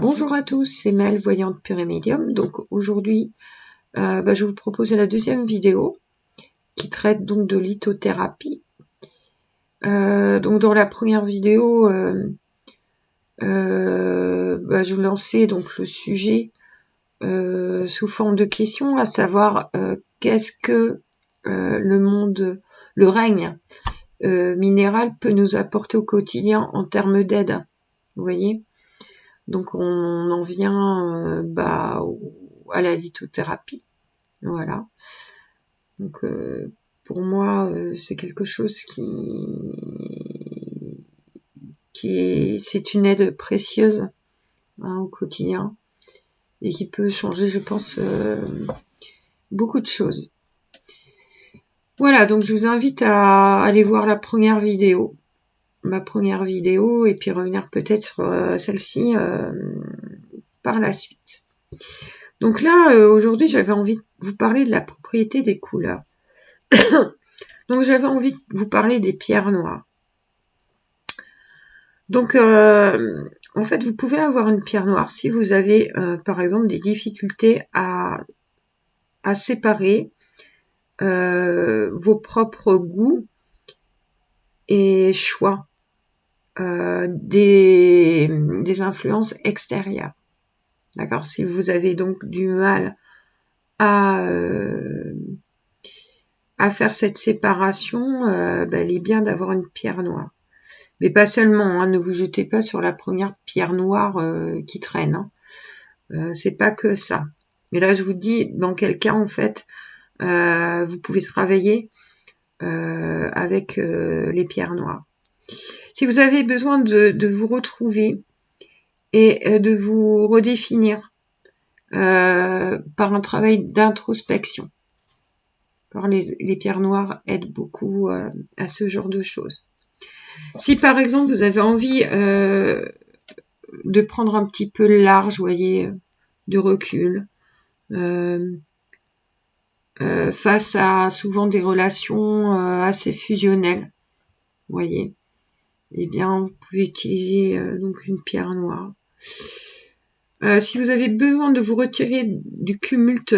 Bonjour à tous, c'est Mel, voyante pure et médium. Donc aujourd'hui, je vais vous proposer la deuxième vidéo qui traite donc de lithothérapie. Donc dans la première vidéo, je vous lançais donc le sujet sous forme de question, à savoir qu'est-ce que le règne minéral peut nous apporter au quotidien en termes d'aide. Vous voyez ? Donc on en vient à la lithothérapie, voilà. Donc pour moi c'est quelque chose c'est une aide précieuse au quotidien et qui peut changer, je pense, beaucoup de choses. Voilà, donc je vous invite à aller voir ma première vidéo, et puis revenir peut-être sur celle-ci par la suite. Donc là, aujourd'hui, j'avais envie de vous parler de la propriété des couleurs. Donc j'avais envie de vous parler des pierres noires. Donc en fait, vous pouvez avoir une pierre noire si vous avez par exemple des difficultés à séparer vos propres goûts et choix des influences extérieures. D'accord ? Si vous avez donc du mal à faire cette séparation, il est bien d'avoir une pierre noire. Mais pas seulement, ne vous jetez pas sur la première pierre noire qui traîne. C'est pas que ça. Mais là, je vous dis dans quel cas, en fait, vous pouvez travailler avec les pierres noires. Si vous avez besoin de vous retrouver et de vous redéfinir par un travail d'introspection, les pierres noires aident beaucoup à ce genre de choses. Si par exemple vous avez envie de prendre un petit peu large, vous voyez, de recul, face à souvent des relations assez fusionnelles, vous voyez, eh bien vous pouvez utiliser donc une pierre noire. Si vous avez besoin de vous retirer du tumulte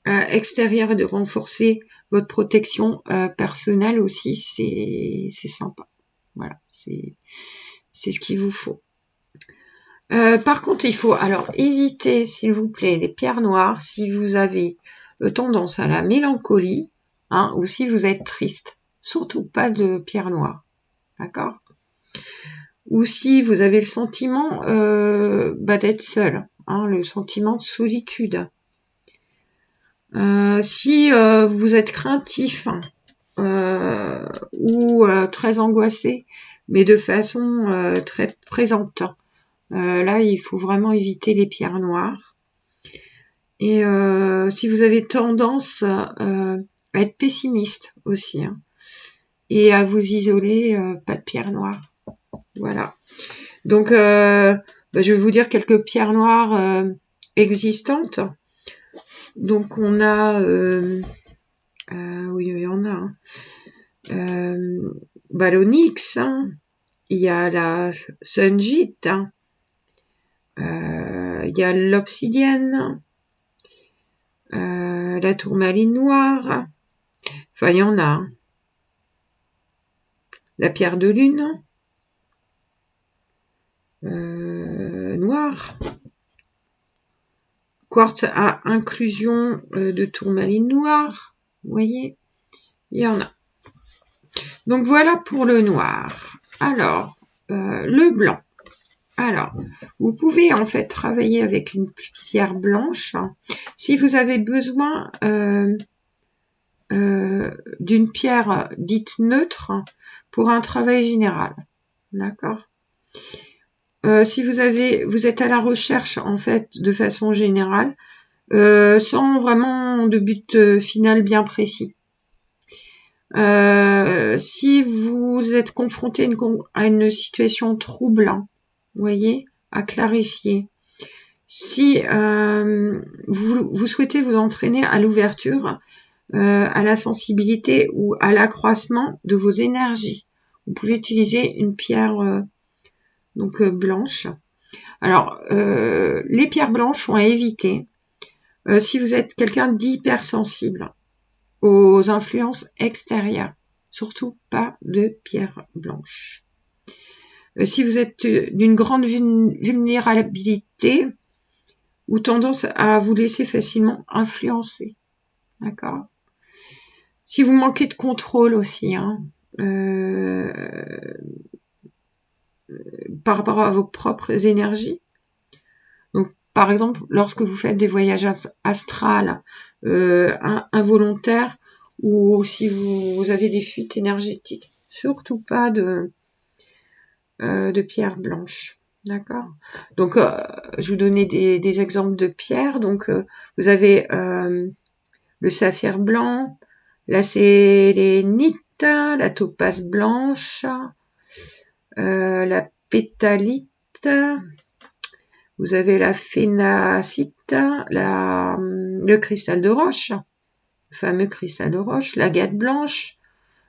extérieur et de renforcer votre protection personnelle aussi, c'est sympa. Voilà, c'est ce qu'il vous faut. Par contre, il faut alors éviter, s'il vous plaît, les pierres noires si vous avez tendance à la mélancolie, ou si vous êtes triste. Surtout pas de pierres noires, d'accord ? Ou si vous avez le sentiment d'être seul, le sentiment de solitude. Si vous êtes craintif ou très angoissé, mais de façon très présente, là il faut vraiment éviter les pierres noires. Et si vous avez tendance à être pessimiste aussi, et à vous isoler, pas de pierres noires. Voilà. Donc je vais vous dire quelques pierres noires existantes. Donc on a oui, il y en a. L'onyx, il y a la sungite, il y a l'obsidienne, la tourmaline noire. Enfin, il y en a. La pierre de lune, noire. Quartz à inclusion de tourmaline noire. Vous voyez, il y en a. Donc voilà pour le noir. Alors, le blanc. Alors, vous pouvez en fait travailler avec une pierre blanche si vous avez besoin d'une pierre dite neutre pour un travail général. D'accord ? Si vous êtes à la recherche en fait de façon générale, sans vraiment de but final bien précis. Si vous êtes confronté à une situation trouble, vous voyez, à clarifier. Si vous souhaitez vous entraîner à l'ouverture, à la sensibilité ou à l'accroissement de vos énergies, vous pouvez utiliser une pierre blanche. Alors, les pierres blanches sont à éviter si vous êtes quelqu'un d'hypersensible aux influences extérieures. Surtout pas de pierres blanches. Si vous êtes d'une grande vulnérabilité ou tendance à vous laisser facilement influencer. D'accord ? Si vous manquez de contrôle aussi, hein, par rapport à vos propres énergies. Donc, par exemple, lorsque vous faites des voyages astrales involontaires ou si vous avez des fuites énergétiques, surtout pas de pierres blanches. D'accord. Donc, je vous donnais des exemples de pierres. Donc, vous avez le saphir blanc, la sélénite, la topaze blanche, la pétalite, vous avez la phénacite, le cristal de roche, le fameux cristal de roche, l'agate blanche,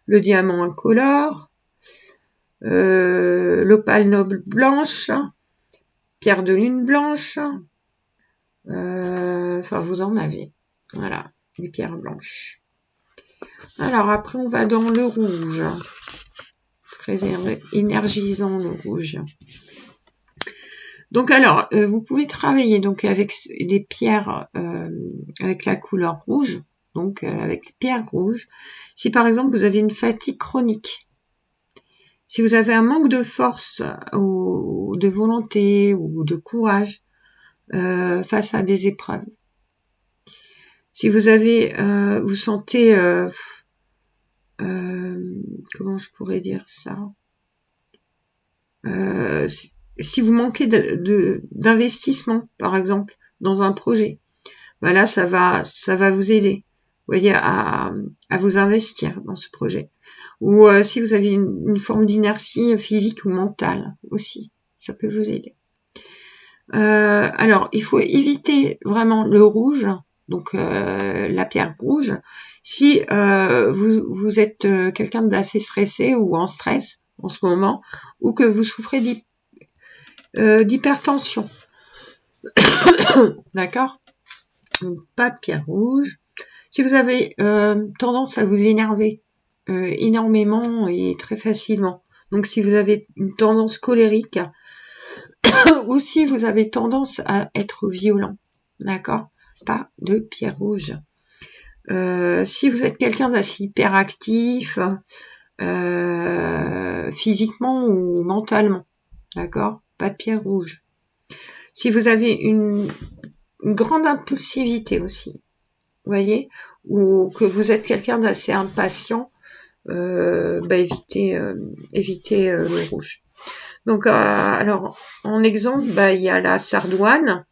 le diamant incolore, l'opale noble blanche, pierre de lune blanche, enfin vous en avez, voilà, des pierres blanches. Alors après on va dans le rouge, très énergisant le rouge. Donc alors, vous pouvez travailler donc avec les pierres avec la couleur rouge, donc avec les pierres rouges. Si par exemple vous avez une fatigue chronique, si vous avez un manque de force ou de volonté ou de courage face à des épreuves, si vous avez, vous sentez, comment je pourrais dire ça, si vous manquez d'investissement, par exemple, dans un projet, voilà, ça va vous aider, vous voyez, à vous investir dans ce projet. Ou si vous avez une forme d'inertie physique ou mentale aussi, ça peut vous aider. Alors, il faut éviter vraiment le rouge, donc la pierre rouge, si vous êtes quelqu'un d'assez stressé ou en stress en ce moment, ou que vous souffrez d'hypertension. D'accord ? Donc, pas de pierre rouge. Si vous avez tendance à vous énerver énormément et très facilement, donc si vous avez une tendance colérique, ou si vous avez tendance à être violent, d'accord ? Pas de pierre rouge. Si vous êtes quelqu'un d'assez hyperactif, physiquement ou mentalement, d'accord ? Pas de pierre rouge. Si vous avez une grande impulsivité aussi, vous voyez, ou que vous êtes quelqu'un d'assez impatient, évitez le rouge. Donc, alors, en exemple, il y a la sardoine,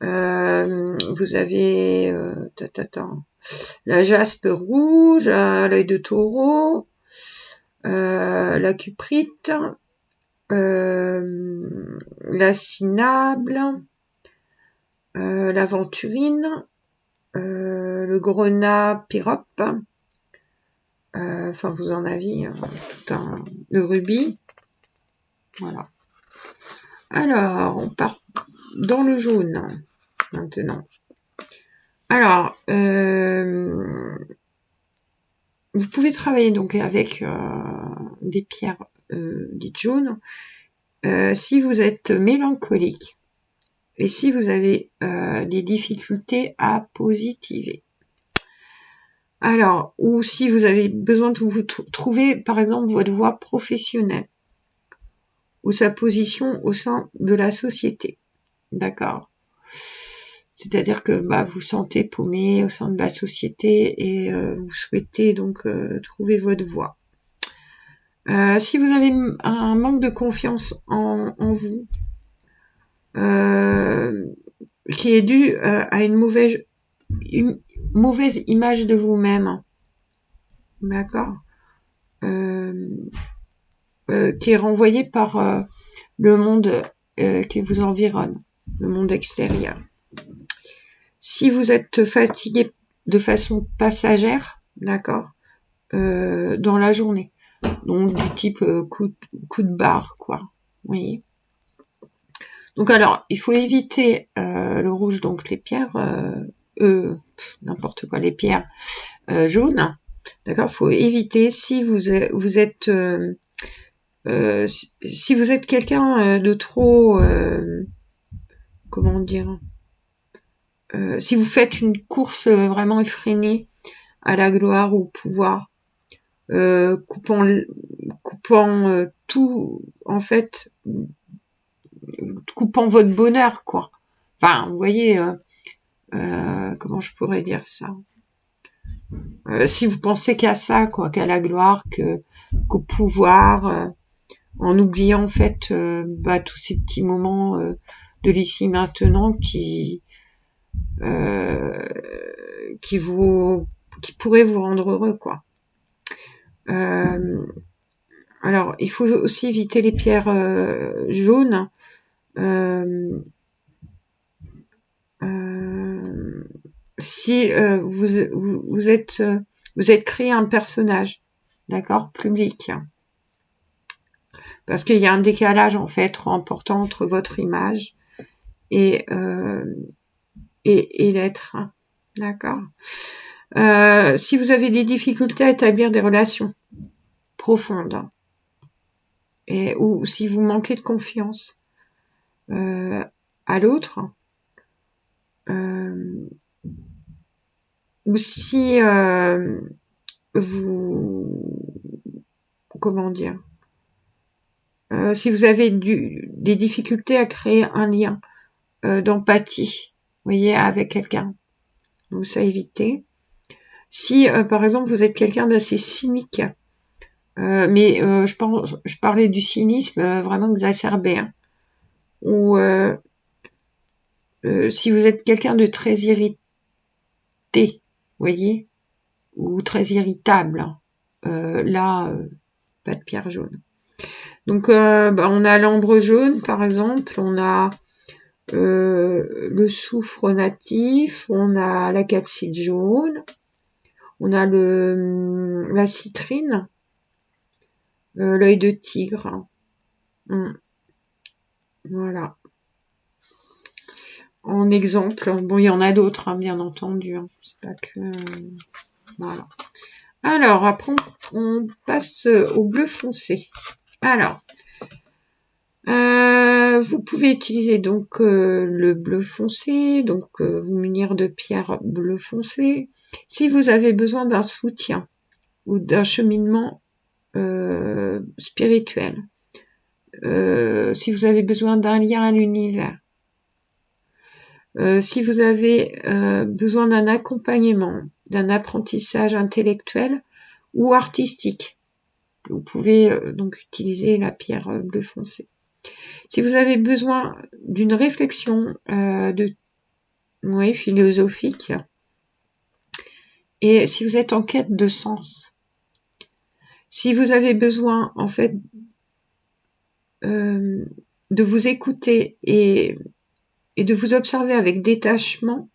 vous avez la jaspe rouge, l'œil de taureau, la cuprite, la cinnable, l'aventurine, le grenat pyrope, enfin vous en avez le rubis, voilà. Alors on part dans le jaune maintenant. Alors vous pouvez travailler donc avec des pierres dites jaunes si vous êtes mélancolique et si vous avez des difficultés à positiver. Alors, ou si vous avez besoin de vous trouver, par exemple, votre voie professionnelle ou sa position au sein de la société. D'accord ? C'est-à-dire que vous sentez paumé au sein de la société et vous souhaitez donc trouver votre voie. Si vous avez un manque de confiance en vous, qui est dû à une mauvaise image de vous-même, d'accord, qui est renvoyée par le monde qui vous environne, le monde extérieur. Si vous êtes fatigué de façon passagère, d'accord, dans la journée, donc du type coup de barre, quoi, vous voyez. Donc alors, il faut éviter le rouge, donc les pierres, n'importe quoi, les pierres jaunes. D'accord, il faut éviter si vous êtes si vous êtes quelqu'un de trop, comment dire, si vous faites une course vraiment effrénée à la gloire ou au pouvoir, coupant tout, en fait, coupant votre bonheur, quoi. Enfin, vous voyez, comment je pourrais dire ça, si vous pensez qu'à ça, quoi, qu'à la gloire, qu'au pouvoir, en oubliant en fait tous ces petits moments de l'ici maintenant qui pourraient vous rendre heureux, quoi. Alors, il faut aussi éviter les pierres jaunes. Si vous êtes créé un personnage, d'accord, public, parce qu'il y a un décalage en fait trop important entre votre image et l'être, d'accord. Si vous avez des difficultés à établir des relations profondes, ou si vous manquez de confiance à l'autre, ou si comment dire, si vous avez des difficultés à créer un lien d'empathie, vous voyez, avec quelqu'un, donc ça éviter. Si par exemple vous êtes quelqu'un d'assez cynique, mais je parlais du cynisme vraiment exacerbé, hein, ou si vous êtes quelqu'un de très irrité, voyez, ou très irritable, là, pas de pierre jaune. Donc, on a l'ambre jaune, par exemple, on a le soufre natif, on a la calcite jaune, on a la citrine, l'œil de tigre. Voilà. En exemple, bon, il y en a d'autres, hein, bien entendu. Hein. C'est pas que... voilà. Alors, après, on passe au bleu foncé. Alors, vous pouvez utiliser donc le bleu foncé, donc vous munir de pierres bleu foncé. Si vous avez besoin d'un soutien ou d'un cheminement spirituel, si vous avez besoin d'un lien à l'univers, si vous avez besoin d'un accompagnement, d'un apprentissage intellectuel ou artistique, vous pouvez donc utiliser la pierre bleu foncé. Si vous avez besoin d'une réflexion philosophique, et si vous êtes en quête de sens, si vous avez besoin en fait de vous écouter et de vous observer avec détachement,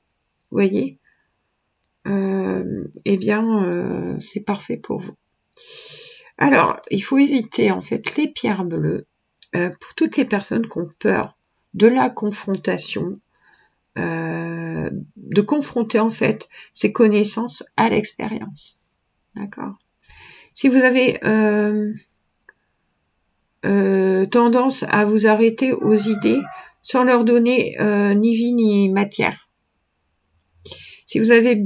vous voyez, eh bien c'est parfait pour vous. Alors, il faut éviter en fait les pierres bleues pour toutes les personnes qui ont peur de la confrontation, de confronter en fait ces connaissances à l'expérience. D'accord. Si vous avez tendance à vous arrêter aux idées sans leur donner ni vie ni matière. Si vous avez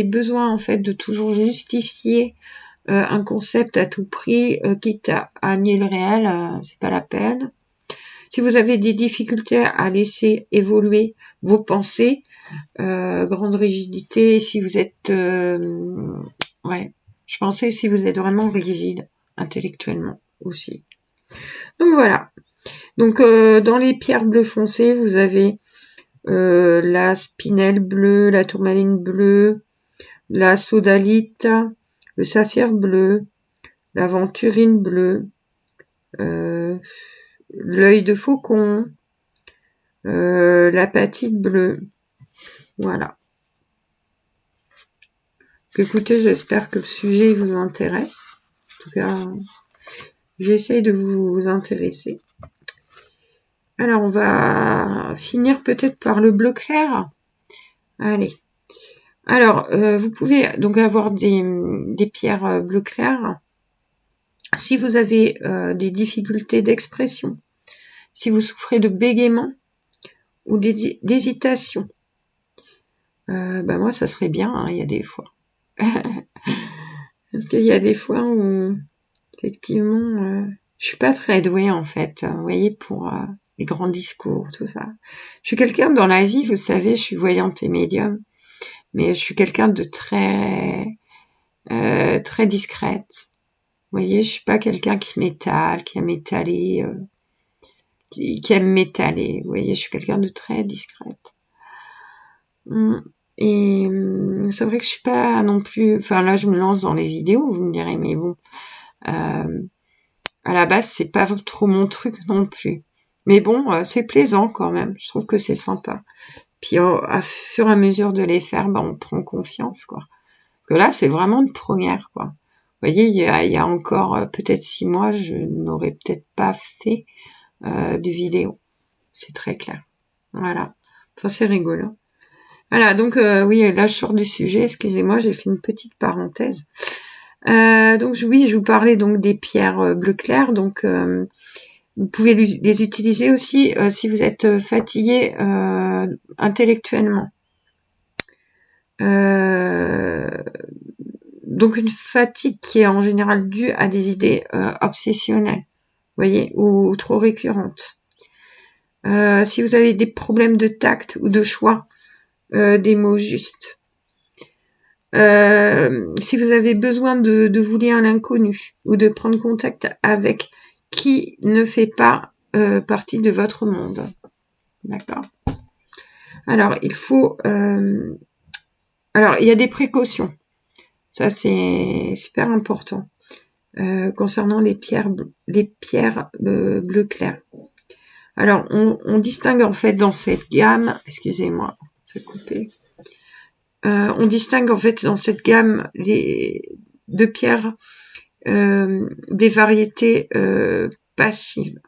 besoin en fait de toujours justifier un concept à tout prix, quitte à nier le réel, c'est pas la peine. Si vous avez des difficultés à laisser évoluer vos pensées, grande rigidité, si vous êtes je pensais si vous êtes vraiment rigide intellectuellement aussi. Donc voilà. Donc dans les pierres bleu foncé, vous avez la spinelle bleue, la tourmaline bleue, la sodalite, le saphir bleu, l'aventurine bleue, l'œil de faucon, l'apatite bleue. Voilà. Écoutez, j'espère que le sujet vous intéresse. En tout cas, j'essaie de vous intéresser. Alors, on va finir peut-être par le bleu clair. Allez. Alors, vous pouvez donc avoir des pierres bleu clair. Si vous avez des difficultés d'expression, si vous souffrez de bégaiement ou d'hésitation, moi, ça serait bien, hein, il y a des fois. Parce qu'il y a des fois où, effectivement, je suis pas très douée, en fait, vous voyez, pour les grands discours, tout ça. Je suis quelqu'un dans la vie, vous savez, je suis voyante et médium, mais je suis quelqu'un de très discrète. Vous voyez, je suis pas quelqu'un qui m'étale, qui aime étaler, qui aime m'étaler. Vous voyez, je suis quelqu'un de très discrète. Et c'est vrai que je suis pas non plus... Enfin, là, je me lance dans les vidéos, vous me direz, mais bon, à la base, c'est pas trop mon truc non plus. Mais bon, c'est plaisant quand même. Je trouve que c'est sympa. Puis, à fur et à mesure de les faire, on prend confiance, quoi. Parce que là, c'est vraiment une première, quoi. Vous voyez, il y a encore peut-être 6 mois, je n'aurais peut-être pas fait de vidéo. C'est très clair. Voilà. Enfin, c'est rigolo. Voilà, donc oui, là je sors du sujet, excusez-moi, j'ai fait une petite parenthèse. Donc oui, je vous parlais donc des pierres bleu clair, donc vous pouvez les utiliser aussi si vous êtes fatigué intellectuellement. Donc une fatigue qui est en général due à des idées obsessionnelles, vous voyez, ou trop récurrentes. Si vous avez des problèmes de tact ou de choix des mots justes. Si vous avez besoin de vous lier à l'inconnu ou de prendre contact avec qui ne fait pas partie de votre monde. D'accord. Alors, il faut... alors, il y a des précautions. Ça, c'est super important. Concernant les pierres bleu clair. Alors, on distingue en fait dans cette gamme... Excusez-moi, je vais couper. On distingue en fait dans cette gamme de pierres des variétés passives,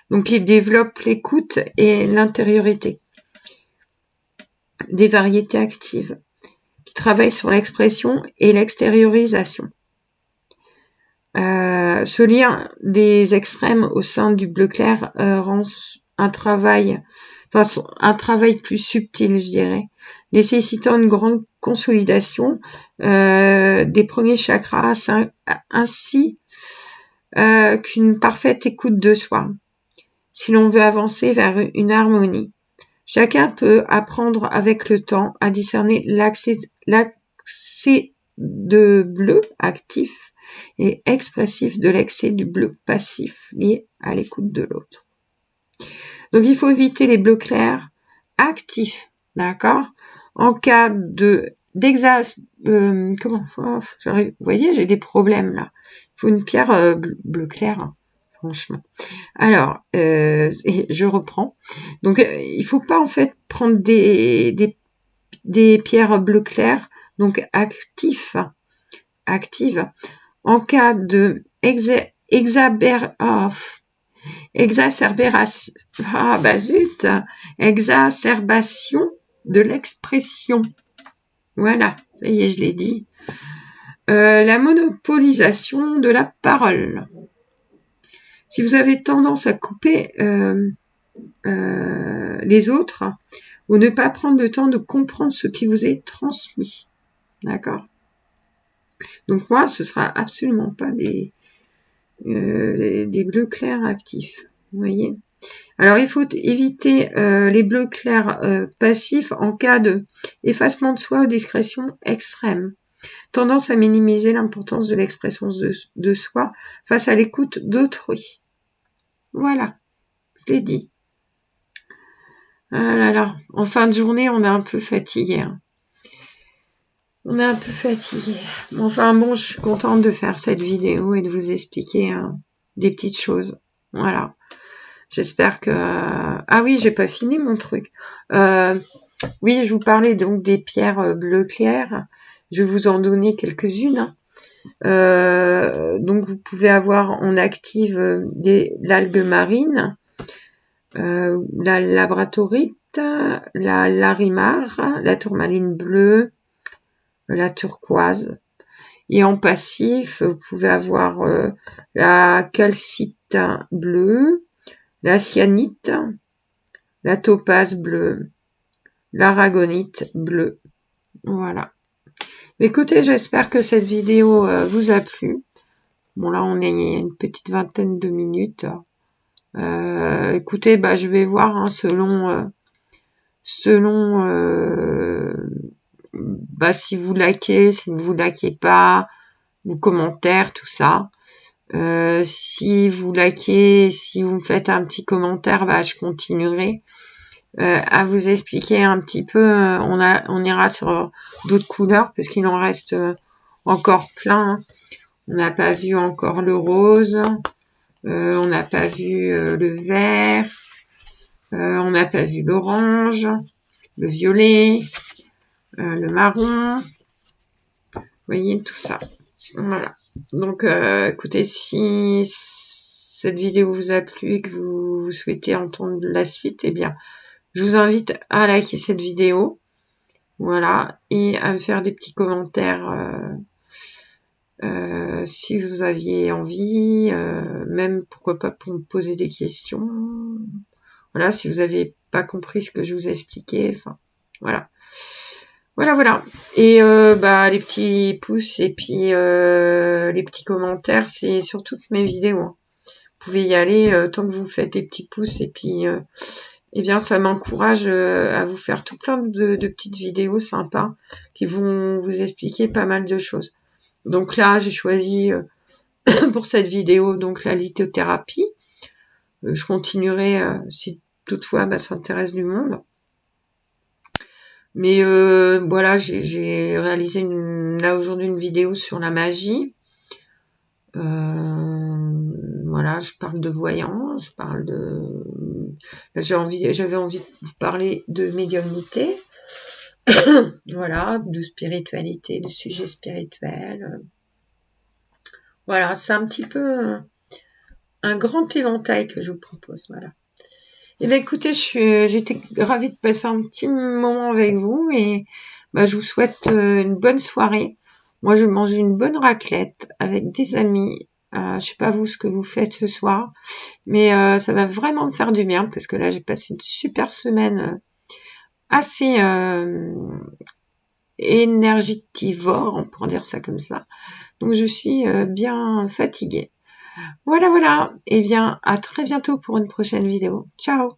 donc qui développent l'écoute et l'intériorité, des variétés actives qui travaillent sur l'expression et l'extériorisation. Ce lien des extrêmes au sein du bleu clair rend un travail plus subtil, je dirais, nécessitant une grande consolidation des premiers chakras ainsi qu'une parfaite écoute de soi, si l'on veut avancer vers une harmonie. Chacun peut apprendre avec le temps à discerner l'accès de bleu actif et expressif de l'excès du bleu passif lié à l'écoute de l'autre. Donc il faut éviter les bleus clairs actifs, d'accord, en cas de vous voyez, j'ai des problèmes là. Il faut une pierre bleu clair, hein, franchement. Alors, je reprends. Donc il faut pas en fait prendre des pierres bleu clair, donc actives, en cas de exacerbation de l'expression. Voilà, ça y est, je l'ai dit. La monopolisation de la parole. Si vous avez tendance à couper les autres, ou ne pas prendre le temps de comprendre ce qui vous est transmis. D'accord ? Donc moi, ce sera absolument pas des bleus clairs actifs. Vous voyez ? Alors, il faut éviter les bleus clairs passifs en cas de effacement de soi ou discrétion extrême. Tendance à minimiser l'importance de l'expression de soi face à l'écoute d'autrui. Voilà, je l'ai dit. Ah là là, en fin de journée, on est un peu fatigué. Hein. On est un peu fatigué. Enfin bon, je suis contente de faire cette vidéo et de vous expliquer des petites choses. Voilà. J'espère que... Ah oui, j'ai pas fini mon truc. Oui, je vous parlais donc des pierres bleu clair. Je vais vous en donner quelques-unes. Donc vous pouvez avoir en active l'algue marine, la labradorite, la larimar, la tourmaline bleue, la turquoise. Et en passif, vous pouvez avoir la calcite bleue, la cyanite, la topaze bleue, l'aragonite bleue. Voilà. Écoutez, j'espère que cette vidéo vous a plu. Bon, là, on est une petite vingtaine de minutes. Écoutez, je vais voir hein, selon si vous likez, si vous likez pas, vos commentaires, tout ça. Si vous likez, si vous me faites un petit commentaire, je continuerai à vous expliquer un petit peu. On ira sur d'autres couleurs parce qu'il en reste encore plein. Hein. On n'a pas vu encore le rose, on n'a pas vu le vert, on n'a pas vu l'orange, le violet, le marron. Vous voyez tout ça. Voilà. Donc, écoutez, si cette vidéo vous a plu et que vous souhaitez entendre la suite, eh bien, je vous invite à liker cette vidéo. Voilà. Et à me faire des petits commentaires si vous aviez envie, même pourquoi pas pour me poser des questions. Voilà, si vous n'avez pas compris ce que je vous ai expliqué. Enfin, voilà. Voilà. Et les petits pouces et puis les petits commentaires, c'est sur toutes mes vidéos. Hein. Vous pouvez y aller tant que vous faites des petits pouces et puis eh bien ça m'encourage à vous faire tout plein de petites vidéos sympas qui vont vous expliquer pas mal de choses. Donc là, j'ai choisi pour cette vidéo donc la lithothérapie. Je continuerai si toutefois ça intéresse du monde. Mais voilà, j'ai réalisé aujourd'hui une vidéo sur la magie. Voilà, je parle de voyants, je parle j'avais envie de vous parler de médiumnité. Voilà, de spiritualité, de sujets spirituels. Voilà, c'est un petit peu un grand éventail que je vous propose. Voilà. Et bien écoutez, j'étais ravie de passer un petit moment avec vous et je vous souhaite une bonne soirée. Moi, je mange une bonne raclette avec des amis. Je sais pas vous ce que vous faites ce soir, mais ça va vraiment me faire du bien parce que là, j'ai passé une super semaine assez énergivore, on pourrait dire ça comme ça. Donc, je suis bien fatiguée. Voilà. Eh bien, à très bientôt pour une prochaine vidéo. Ciao!